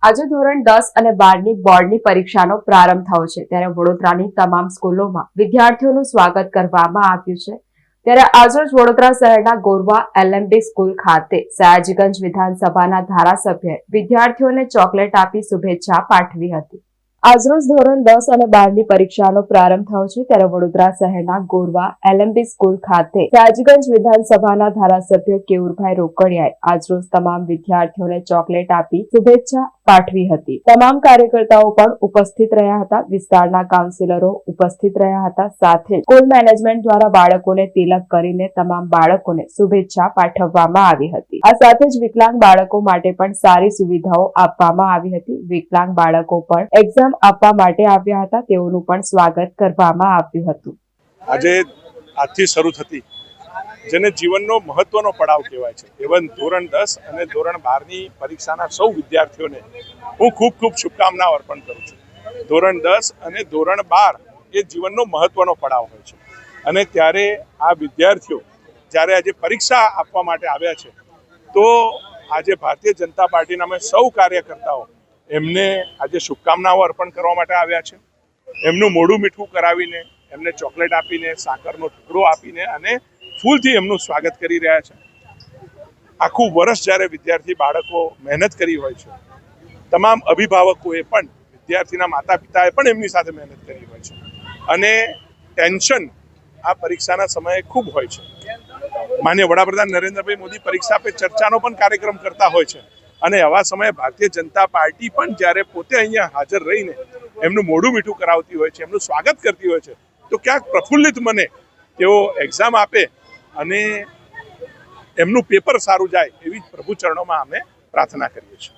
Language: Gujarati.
આજે ધોરણ 10 અને 12ની બોર્ડની પરીક્ષાનો પ્રારંભ થયો છે ત્યારે વડોદરાની તમામ સ્કૂલોમાં વિદ્યાર્થીઓનું સ્વાગત કરવામાં આવ્યું છે ત્યારે આજરોજ વડોદરા શહેરના ગોરવા એલએમબી સ્કૂલ ખાતે સયાજીગંજ વિધાનસભાના ધારાસભ્યએ વિદ્યાર્થીઓને ચોકલેટ આપી શુભેચ્છા પાઠવી હતી। આજરોજ ધોરણ 10 અને 12ની પરીક્ષાનો પ્રારંભ થયો છે ત્યારે વડોદરા શહેરના ગોરવા એલએમબી સ્કૂલ ખાતે સયાજીગંજ વિધાનસભાના ધારાસભ્ય કેયુરભાઈ રોકડિયાએ આજરોજ તમામ વિદ્યાર્થીઓને ચોકલેટ આપી શુભેચ્છા પાઠવી હતી। તમામ કાર્યકર્તાઓ પણ ઉપસ્થિત રહ્યા હતા, વિસ્તારના કાઉન્સિલરો ઉપસ્થિત રહ્યા હતા। સાથે સ્કૂલ મેનેજમેન્ટ દ્વારા બાળકોને તિલક કરીને તમામ બાળકોને શુભેચ્છા પાઠવવામાં આવી હતી। આ સાથે જ વિકલાંગ બાળકો માટે પણ સારી સુવિધાઓ આપવામાં આવી હતી। વિકલાંગ બાળકો પણ એક્ઝામ આપવા માટે આવ્યા હતા, તેઓનું પણ સ્વાગત કરવામાં આવ્યું હતું। આજે આજથી શરૂ થતી જેને જીવનનો મહત્વનો પડાવ કહેવાય છે એવન ધોરણ 10 અને ધોરણ 12ની પરીક્ષાના સૌ વિદ્યાર્થીઓને હું ખૂબ ખૂબ શુભકામનાઓ અર્પણ કરું છું। ધોરણ 10 અને ધોરણ 12 એ જીવનનો મહત્વનો પડાવ હોય છે અને ત્યારે આ વિદ્યાર્થીઓ જ્યારે આજે પરીક્ષા આપવા માટે આવ્યા છે તો આજે ભારતીય જનતા પાર્ટીના અમે સૌ કાર્યકર્તાઓ એમને આજે શુભકામનાઓ અર્પણ કરવા માટે આવ્યા છે। એમનું મોઢું મીઠું કરાવીને, એમને ચોકલેટ આપીને, સાકરનો ટુકડો આપીને અને ફૂલથી એમનું સ્વાગત કરી રહ્યા છે। આખું વર્ષ જ્યારે વિદ્યાર્થી બાળકો મહેનત કરી હોય છે, તમામ અભિભાવકોએ પણ વિદ્યાર્થીના માતા પિતાએ પણ એમની સાથે મહેનત કરી હોય છે અને ટેન્શન આ પરીક્ષાના સમયે ખૂબ હોય છે। માનનીય વડાપ્રધાન નરેન્દ્રભાઈ મોદી પરીક્ષા પે ચર્ચાનો પણ કાર્યક્રમ કરતા હોય છે અને આવા સમયે ભારતીય જનતા પાર્ટી પણ જ્યારે પોતે અહીંયા હાજર રહીને એમનું મોઢું મીઠું કરાવતી હોય છે, એમનું સ્વાગત કરતી હોય છે, તો ક્યાંક પ્રફુલ્લિત મને તેઓ એક્ઝામ આપે અને એમનું પેપર સારું જાય એવી પ્રભુ ચરણોમાં અમે પ્રાર્થના કરીએ છીએ।